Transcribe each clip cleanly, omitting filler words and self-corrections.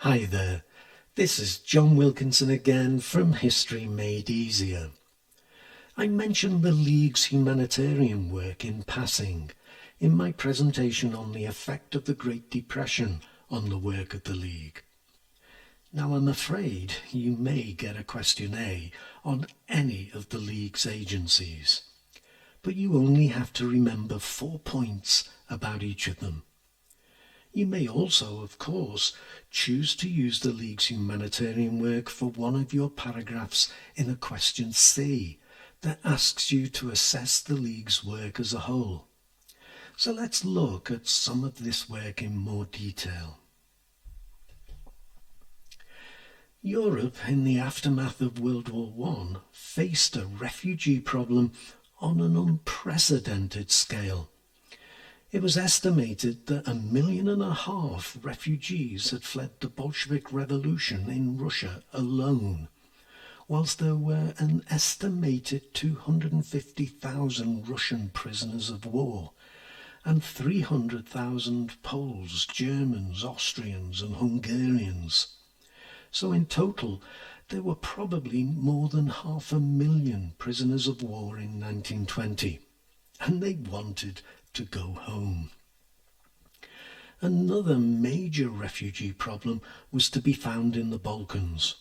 Hi there, this is John Wilkinson again from History Made Easier. I mentioned the League's humanitarian work in passing in my presentation on the effect of the Great Depression on the work of the League. Now I'm afraid you may get a question A on any of the League's agencies, but you only have to remember 4 points about each of them. You may also, of course, choose to use the League's humanitarian work for one of your paragraphs in a question C that asks you to assess the League's work as a whole. So let's look at some of this work in more detail. Europe in the aftermath of World War I faced a refugee problem on an unprecedented scale. It was estimated that 1.5 million refugees had fled the Bolshevik Revolution in Russia alone, whilst there were an estimated 250,000 Russian prisoners of war and 300,000 Poles, Germans, Austrians and Hungarians. So in total, there were probably more than 500,000 prisoners of war in 1920, and they wanted to go home. Another major refugee problem was to be found in the Balkans,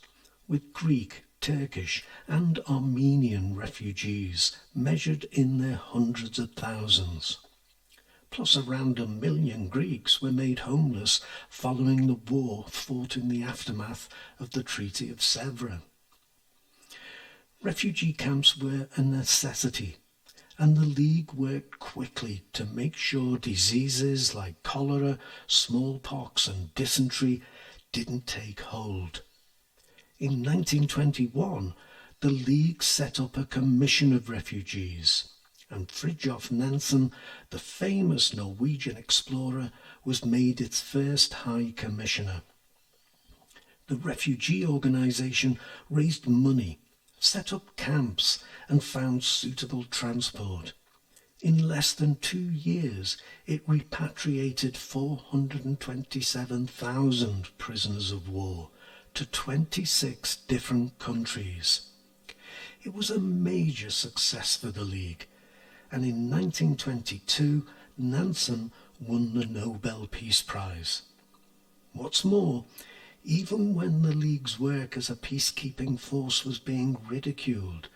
with Greek, Turkish and Armenian refugees measured in their hundreds of thousands. Plus around 1 million Greeks were made homeless following the war fought in the aftermath of the Treaty of Sèvres. Refugee camps were a necessity, and the League worked quickly to make sure diseases like cholera, smallpox and dysentery didn't take hold. In 1921, the League set up a commission of refugees, and Fridtjof Nansen, the famous Norwegian explorer, was made its first High Commissioner. The refugee organisation raised money, set up camps and found suitable transport. In less than 2 years, it repatriated 427,000 prisoners of war to 26 different countries. It was a major success for the League, and in 1922, Nansen won the Nobel Peace Prize. What's more, even when the League's work as a peacekeeping force was being ridiculed,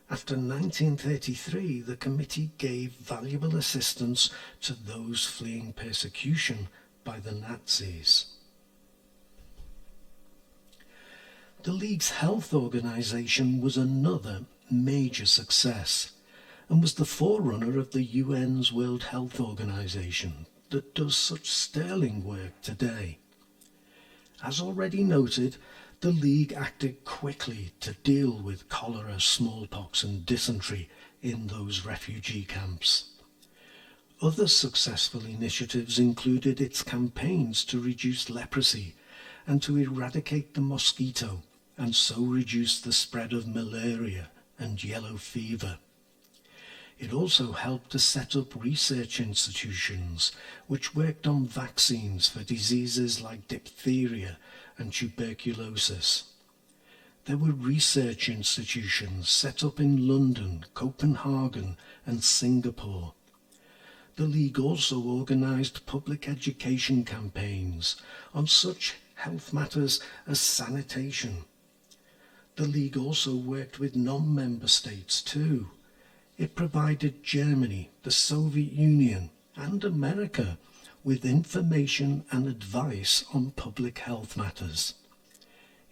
after 1933 the committee gave valuable assistance to those fleeing persecution by the Nazis. The League's health organisation was another major success and was the forerunner of the UN's World Health Organization that does such sterling work today. As already noted, the League acted quickly to deal with cholera, smallpox and dysentery in those refugee camps. Other successful initiatives included its campaigns to reduce leprosy and to eradicate the mosquito and so reduce the spread of malaria and yellow fever. It also helped to set up research institutions which worked on vaccines for diseases like diphtheria and tuberculosis. There were research institutions set up in London, Copenhagen and Singapore. The League also organised public education campaigns on such health matters as sanitation. The League also worked with non-member states too. It provided Germany, the Soviet Union and America with information and advice on public health matters.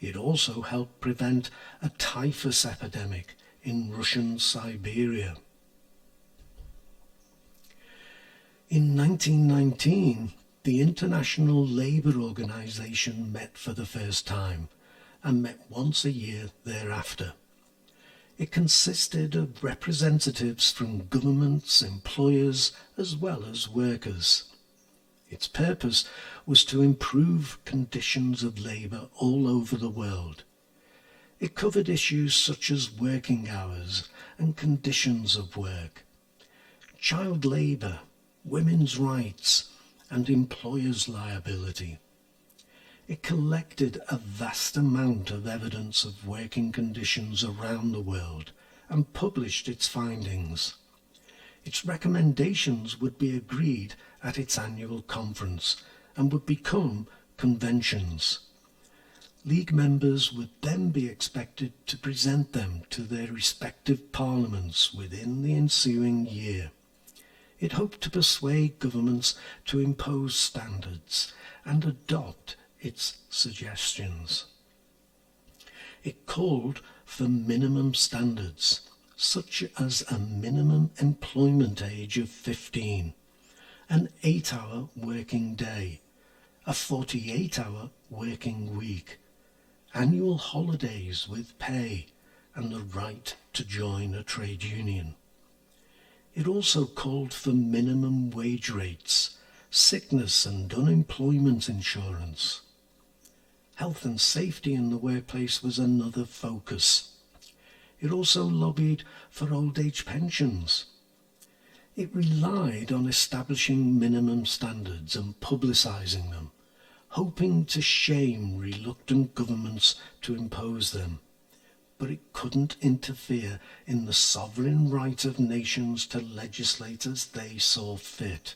It also helped prevent a typhus epidemic in Russian Siberia. In 1919, the International Labour Organization met for the first time and met once a year thereafter. It consisted of representatives from governments, employers, as well as workers. Its purpose was to improve conditions of labour all over the world. It covered issues such as working hours and conditions of work, child labour, women's rights, and employers' liability. It collected a vast amount of evidence of working conditions around the world and published its findings. Its recommendations would be agreed at its annual conference and would become conventions. League members would then be expected to present them to their respective parliaments within the ensuing year. It hoped to persuade governments to impose standards and adopt its suggestions. It called for minimum standards, such as a minimum employment age of 15, an 8-hour working day, a 48-hour working week, annual holidays with pay, and the right to join a trade union. It also called for minimum wage rates, sickness and unemployment insurance. Health and safety in the workplace was another focus. It also lobbied for old age pensions. It relied on establishing minimum standards and publicising them, hoping to shame reluctant governments to impose them. But it couldn't interfere in the sovereign right of nations to legislate as they saw fit.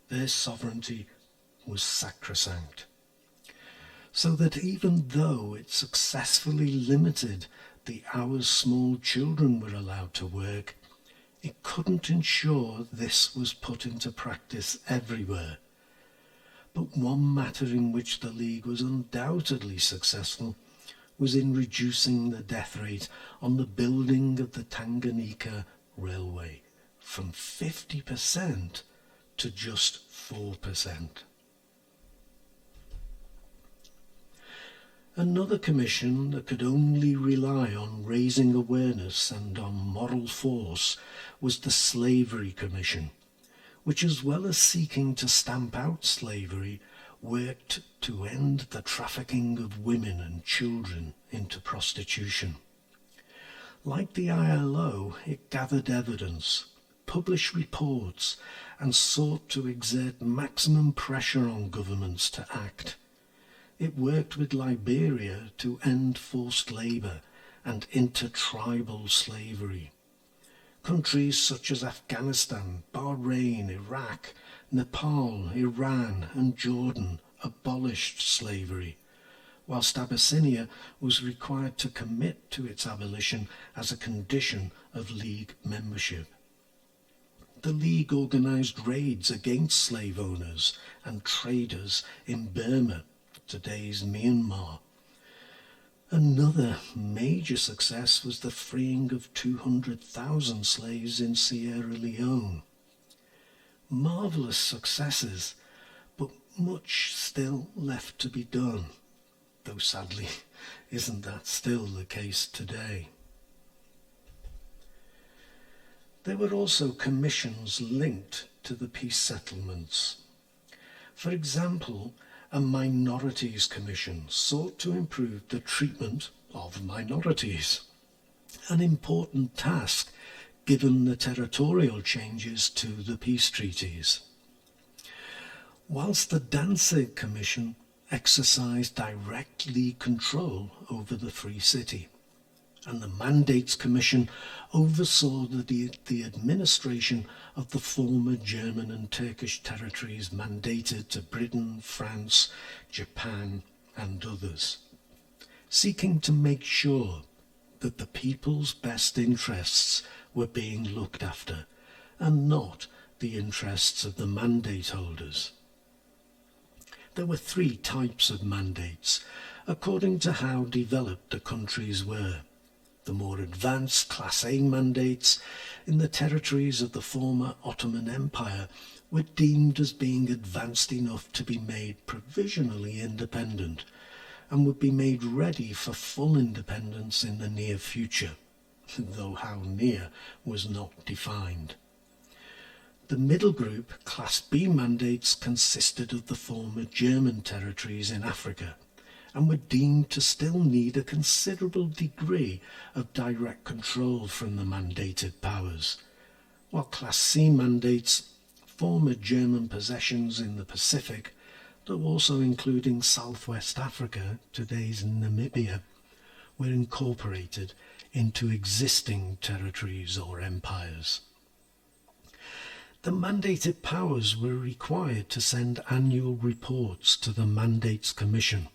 Their sovereignty was sacrosanct. So that even though it successfully limited the hours small children were allowed to work, it couldn't ensure this was put into practice everywhere. But one matter in which the League was undoubtedly successful was in reducing the death rate on the building of the Tanganyika Railway from 50% to just 4%. Another commission that could only rely on raising awareness and on moral force was the Slavery Commission, which, as well as seeking to stamp out slavery, worked to end the trafficking of women and children into prostitution. Like the ILO, it gathered evidence, published reports, and sought to exert maximum pressure on governments to act. It worked with Liberia to end forced labour and intertribal slavery. Countries such as Afghanistan, Bahrain, Iraq, Nepal, Iran and Jordan abolished slavery, whilst Abyssinia was required to commit to its abolition as a condition of League membership. The League organised raids against slave owners and traders in Burma, today's Myanmar. Another major success was the freeing of 200,000 slaves in Sierra Leone. Marvellous successes, but much still left to be done, though sadly isn't that still the case today. There were also commissions linked to the peace settlements. For example, a Minorities Commission sought to improve the treatment of minorities, an important task given the territorial changes to the peace treaties. Whilst the Danzig Commission exercised direct League control over the Free City, and the Mandates Commission oversaw the administration of the former German and Turkish territories mandated to Britain, France, Japan and others, seeking to make sure that the people's best interests were being looked after and not the interests of the mandate holders. There were 3 types of mandates according to how developed the countries were. The more advanced Class A mandates in the territories of the former Ottoman Empire were deemed as being advanced enough to be made provisionally independent and would be made ready for full independence in the near future, though how near was not defined. The middle group, Class B mandates, consisted of the former German territories in Africa and were deemed to still need a considerable degree of direct control from the mandated powers, while Class C mandates, former German possessions in the Pacific, though also including Southwest Africa, today's Namibia, were incorporated into existing territories or empires. The mandated powers were required to send annual reports to the Mandates Commission,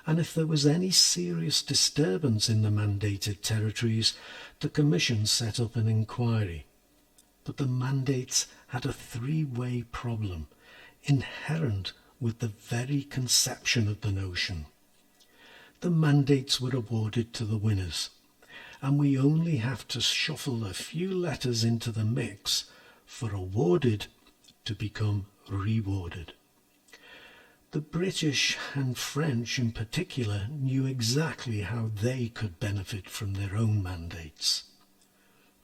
and if there was any serious disturbance in the mandated territories, the Commission set up an inquiry. But the mandates had a three-way problem, inherent with the very conception of the notion. The mandates were awarded to the winners, and we only have to shuffle a few letters into the mix for awarded to become rewarded. The British and French in particular knew exactly how they could benefit from their own mandates.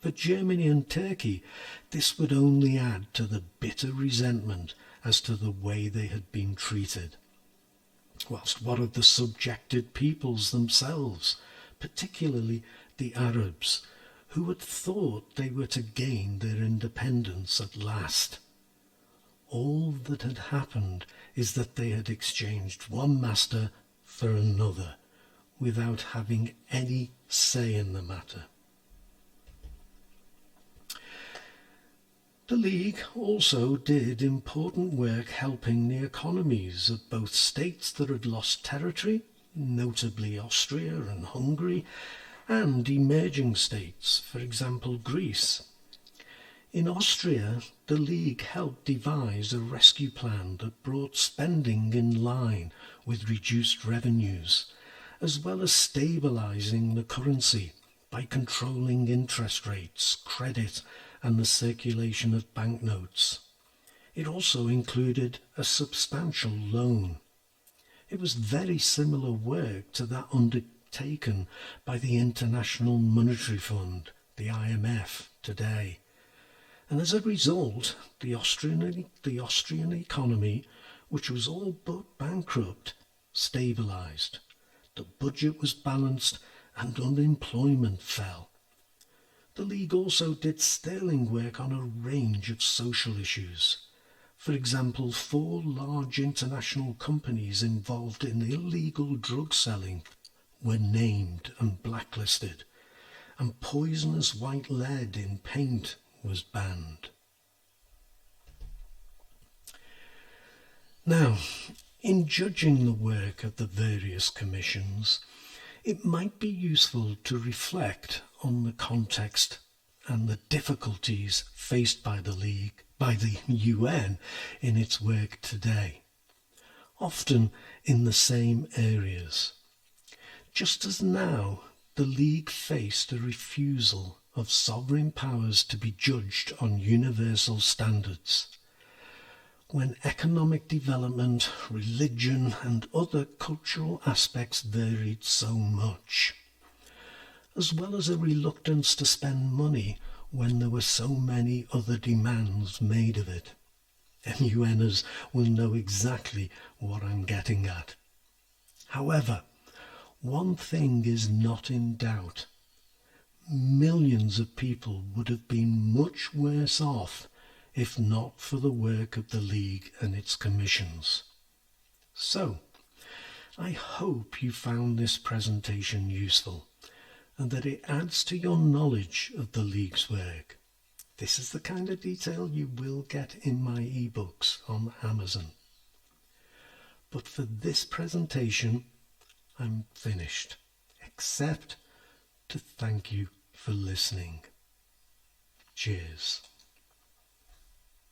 For Germany and Turkey, this would only add to the bitter resentment as to the way they had been treated. Whilst what of the subjected peoples themselves, particularly the Arabs, who had thought they were to gain their independence at last? All that had happened is that they had exchanged one master for another, without having any say in the matter. The League also did important work helping the economies of both states that had lost territory, notably Austria and Hungary, and emerging states, for example Greece. In Austria, the League helped devise a rescue plan that brought spending in line with reduced revenues, as well as stabilising the currency by controlling interest rates, credit, and the circulation of banknotes. It also included a substantial loan. It was very similar work to that undertaken by the International Monetary Fund, the IMF, today. And as a result, the Austrian economy, which was all but bankrupt, stabilised. The budget was balanced and unemployment fell. The League also did sterling work on a range of social issues. For example, 4 large international companies involved in illegal drug selling were named and blacklisted, and poisonous white lead in paint was banned. Now, in judging the work of the various commissions, it might be useful to reflect on the context and the difficulties faced by the League, by the UN in its work today, often in the same areas. Just as now, the League faced a refusal of sovereign powers to be judged on universal standards. When economic development, religion, and other cultural aspects varied so much, as well as a reluctance to spend money when there were so many other demands made of it. MUNers will know exactly what I'm getting at. However, one thing is not in doubt. Millions of people would have been much worse off if not for the work of the League and its commissions. So, I hope you found this presentation useful and that it adds to your knowledge of the League's work. This is the kind of detail you will get in my ebooks on Amazon. But for this presentation, I'm finished, except to thank you for listening. Cheers.